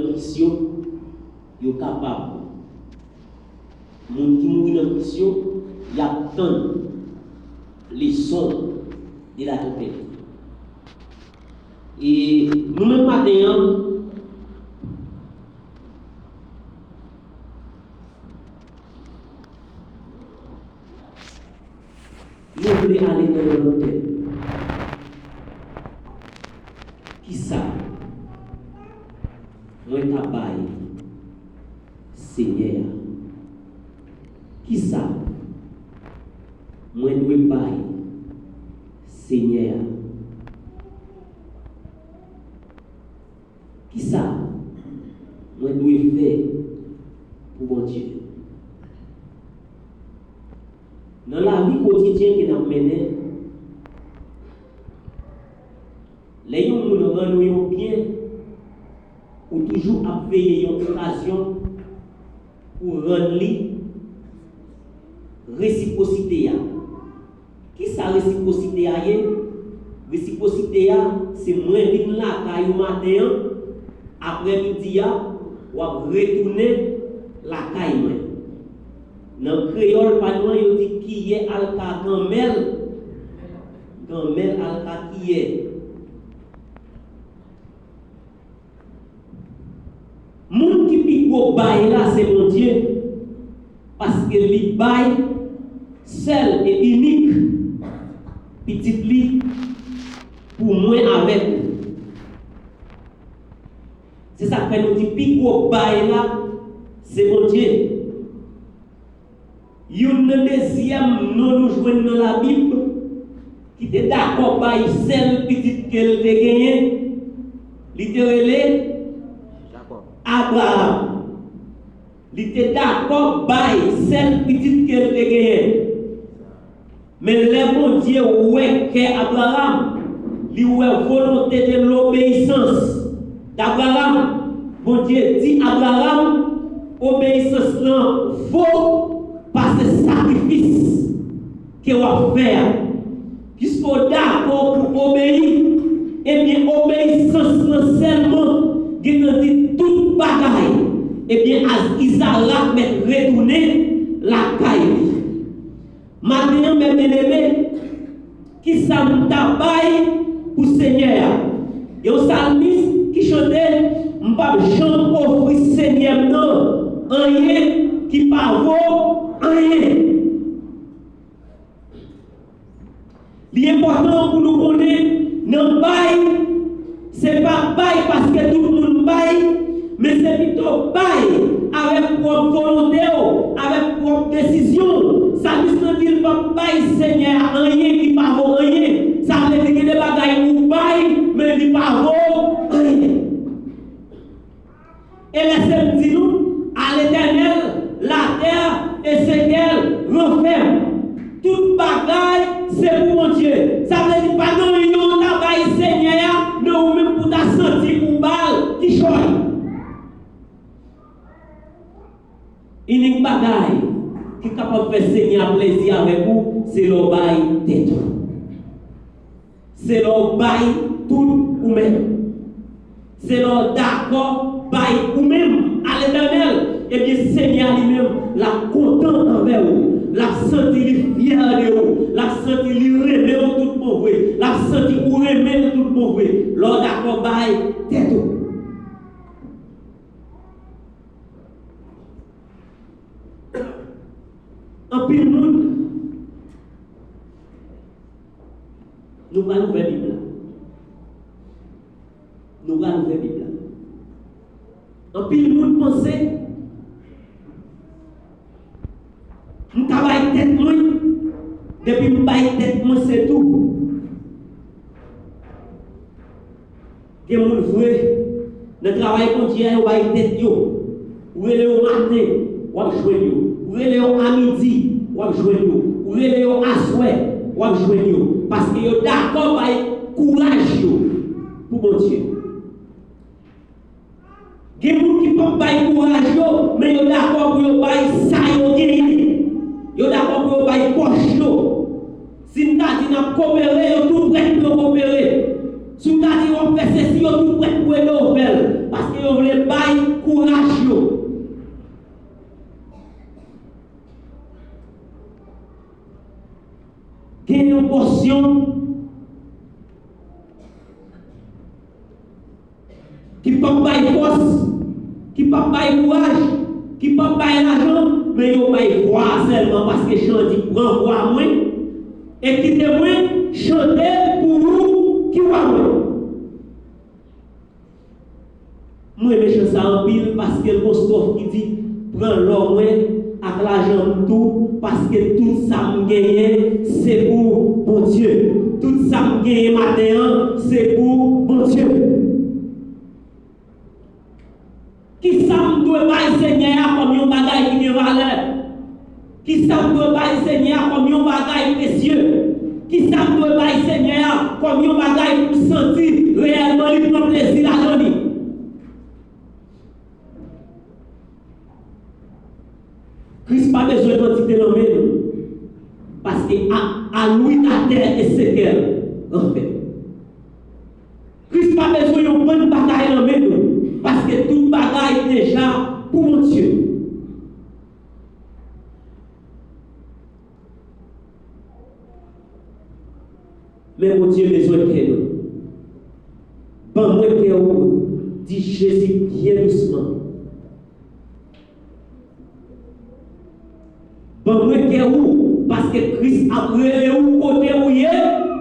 dans question, yo capable. Moun qui mouri dans question, y a tant les sons de la tempête. Et nous-mêmes matin, nous voulons aller dans l'hôtel. Qui ça? Moi tabaye Seigneur. Qui ça? Moi dois bailler Seigneur. Qui ça? Moi dois faire pour mon Dieu. Dans la vie quotidienne que nous menons, les gens nous rendent bien ou toujours à veiller une occasion pour rendre réciprocité. Qui ça réciprocité? Réciprocité, c'est moi qui viens là, caillou matin, après-midi, ou retourner la caille. Dans le créole, il dit qui est alka gamel alka qui est. Moun qui pique bail là, c'est mon Dieu, parce que li bail seul et unique, petit li pour moi avec vous. C'est ça que nous dit pique bail là, c'est mon Dieu. Une deuxième nous jouons dans la Bible qui était d'accord par celle petite qu'elle a gagnée, littéralement Abraham. Il était d'accord par celle petite qu'elle a gagnée. Mais le bon Dieu ouais qu'Abraham, il a volonté de l'obéissance d'Abraham. Bon Dieu dit Abraham, obéissance là faut parce que sacrifice que vous va faire, puisqu'on est d'accord pour obéir, et bien obéissance seulement, qui nous dit toute bagaille, et bien Isaac met retourner la caille. Maintenant, mes bien-aimés, qui s'en tabaille pour Seigneur, et au salmiste qui chantait, je ne peux pas offrir Seigneur non, rien qui par vaut rien. L'important pour nous connaître, non bail, c'est pas bail parce que tout le monde bail, mais c'est plutôt bail avec propre volonté, avec propre décision. Ça ne dit pas bail Seigneur, rien qui pas vaut rien. Ça veut dire que des bagailles ou bail, mais qui pas vaut rien. Et laissez-moi dire nous, à l'Éternel, la terre et ce qu'elle renferme. Toute bagaille, c'est pour mon Dieu. Ça veut dire pas non, yon travail Seigneur, non, ou même pour ta santé ou balle qui choisit. Il y a une bagaille qui est capable de faire Seigneur plaisir avec vous, c'est le bail tête. C'est le bail tout ou même. C'est le d'accord bail ou même à l'Éternel. Et bien Seigneur lui-même la content envers vous, la senti fier de vous, la senti remet de tout mauvais, la senti ou remet de tout mauvais. Lors d'accord bail tête. En pile monde, nous allons ouvrir la Bible. Nous allons ouvrir la Bible. En pile monde pensait, nous travaillons tête moi, depuis nous travaillons tête moi c'est tout. Que mon vrai, le travail continue à travailler tête yo, ou aller au matin, ou à jouer yo, ou aller à midi, ou à jouer yo, ou aller à soir, ou à jouer yo, parce que yo d'accord avec courage yo pour mon Dieu. Il y a des gens qui ne peuvent pas être courageux, mais ils sont d'accord pour qu'ils fassent ça, ils sont d'accord pour qu'ils fassent poche. Si nous avons dit qu'on coopérer, ils sont tout prêts pour coopérer. Si nous avons dit qu'on fait ceci, ils sont tout prêts pour le faire. Parce qu'ils veulent bailler une portion qui ne peut pas y force, qui ne peut pas y courage, qui ne peut pas y l'argent, mais il va y croire seulement parce que chanter prend voix à moi et qui te moi chanter pour vous qui voit moi. Moi, je chante ça en pile parce que le Christophe qui dit prends l'or avec l'argent tout parce que tout ça me gagne c'est pour bon Dieu. Tout ça me gagne matin c'est pour bon Dieu. Qui ça me doit pas enseigner comme un bagage qui a valeur? Qui ça me doit pas enseigner comme un bagage précieux? Qui ça me doit pas enseigner comme un bagage pour sentir réellement le prendre plaisir à donner? Christ n'a pas besoin d'entité dans nous. Parce qu'à lui, la terre est séquelle. En fait. Christ n'a pas besoin de bonne bataille dans nous. Parce que toute bataille est déjà pour mon Dieu. Mais mon Dieu a besoin de nous. Bon, moi, dit Jésus bien doucement. Bon, moi, parce que Christ a brûlé où côté où il est,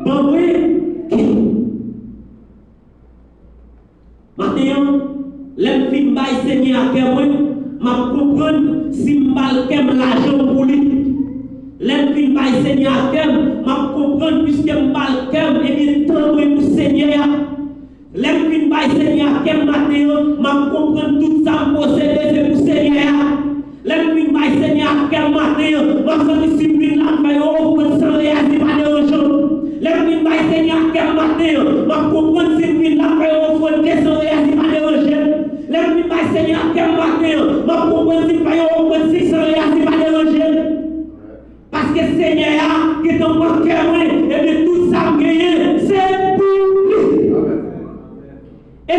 bon, moi, maintenant, l'homme fin bail Seigneur à moi, m'a comprendre si m'bal kem l'argent pour lui. L'homme fin bail Seigneur à m'a comprendre puisque m'bal kem et bien tant pour Seigneur. L'homme fin bail Seigneur à maintenant, m'a comprendre tout ça posséder c'est pour Seigneur. L'homme fin bail Seigneur à maintenant, m'a fait discipline là mais oh sans réagir pas dérangeant. L'homme fin bail Seigneur à maintenant, m'a comprendre discipline là mais oh sans réagir pas dérangeant. L'homme fin bail Seigneur à maintenant, m'a comprendre discipline là mais oh sans réagir pas dérangeant. Parce que Seigneur qui est dans mon cœur et bien tout ça gagné c'est pour lui. Et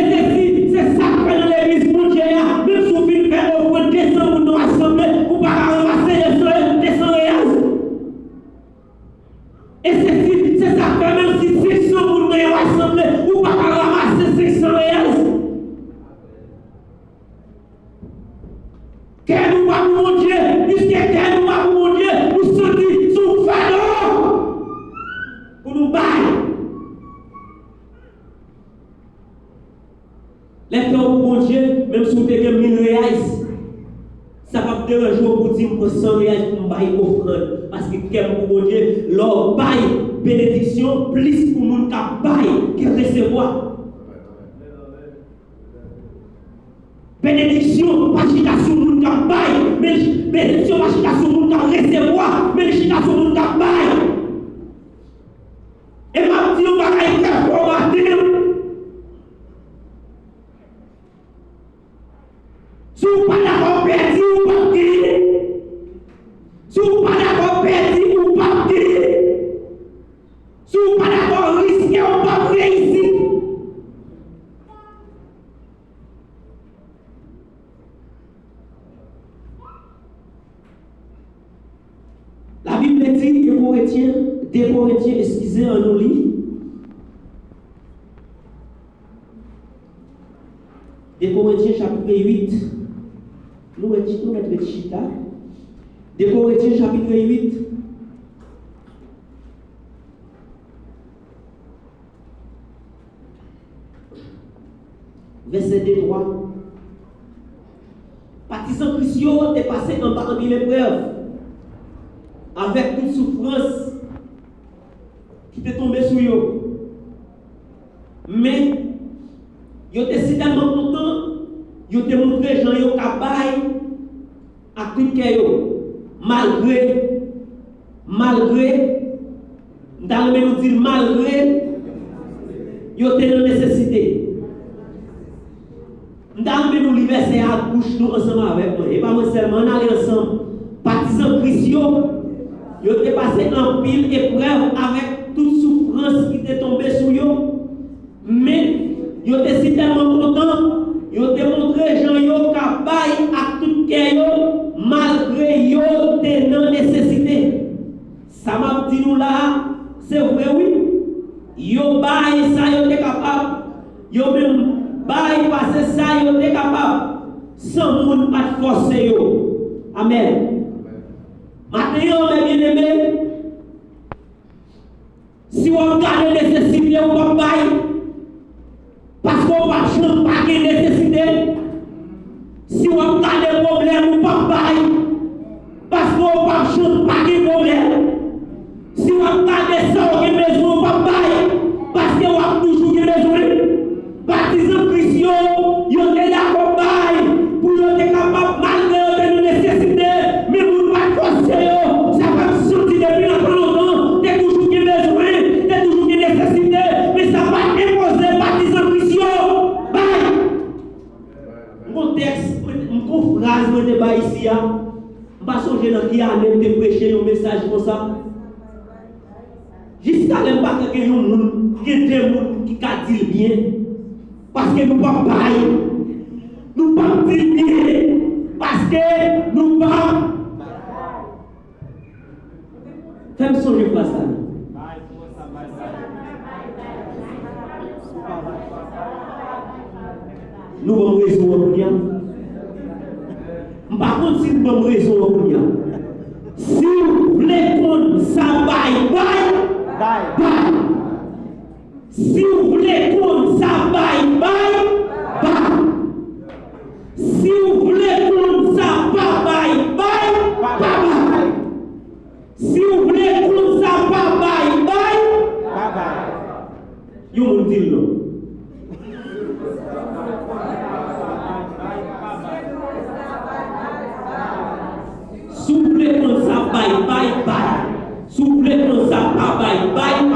c'est ça que dans l'église mon Dieu même si vous venez faire au point descendre pour nous assembler ou pas ramasser les soeurs descendre réels. Et c'est ça que même si 600 pour nous assembler ou pas ramasser 600 réels. Qu'est-ce nous va pour mon Dieu? Puisque qu'est-ce nous va pour mon Dieu? Nous sentir sous fardeau pour nous bailler. Les cœurs pour mon Dieu, même si vous avez 1000 reais, ça va me déranger pour dire que 100 reais pour me bailler offrande. Parce que pour mon Dieu, leur baille bénédiction plus pour mon cap baille que recevoir. Bénédiction, pas chita sur mon cap baille, bénédiction, pas chita sur mon cap recevoir, mais chita sur mon cap baille. Et ma dit on va aller faire pour matin. Si vous n'êtes pas d'accord, perdu ou pas gagné. Si vous n'êtes pas d'accord, perdu ou pas gagné. Si vous n'êtes pas d'accord, risqué ou pas réussir. La Bible dit, des Corinthiens, excusez, en nous lit. Des Corinthiens chapitre 8. Nous mettons Chita. Des Corinthiens chapitre 8. Verset 2-3. Partisans Christian est passé en bas en mille épreuves. Avec toute souffrance qui t'est tombée sur eux. Mais, ils étaient si tellement contents. Yo te montré Jean yo kabay à tout kayo malgré dans le nous dire malgré yo te dans nécessité dans le nous verset à bouche nous ensemble avec moi et pas moi seulement on aller ensemble partisans Christian yo te passé en pile épreuve avec toute souffrance qui t'est tombée sur yo mais yo te si tellement content. Yo te montré Jean yo kabay à tout cœur malgré yo te non nécessité. Ça m'a dit nous là, c'est sans monde pas de forcer yo. Amen. Maintenant, mes bien-aimés, si on regarde les nécessités, on va pas parce qu'on va changer pas de nécessité. Si on regarde les problèmes, on va pas parce qu'on va changer pas de problèmes. Si on regarde ça, on a besoin, on va pas parce qu'on va toujours besoin. Baptisant Christian, ils ont été d'accord pour être capable malgré nos nécessités, mais vous ne pas forcer, ça va sortir depuis longtemps, t'es toujours besoin, t'es toujours nécessité, mais ça va imposer baptisant Christian. Mon texte, mon phrase, mon débat ici, je ne pas songer dans qui année de prêcher un message comme ça. Jusqu'à l'impact que nous qui dit bien. Parce que nous ne pouvons pas nous ne pouvons pas bien. Parce que nous ne pouvons pas. Fais-moi songer pas ça. Nous avons raison pour rien. Par contre, si nous avons raison pour rien, si vous voulez qu'on s'abaille, bye. Si vous voulez qu'on s'abaille, bye. Si vous voulez qu'on s'abaille, bye. Si vous voulez qu'on s'abaille, bye. You will deal no. Si vous voulez qu'on s'abaille, bye. Si vous voulez qu'on s'abaille, bye.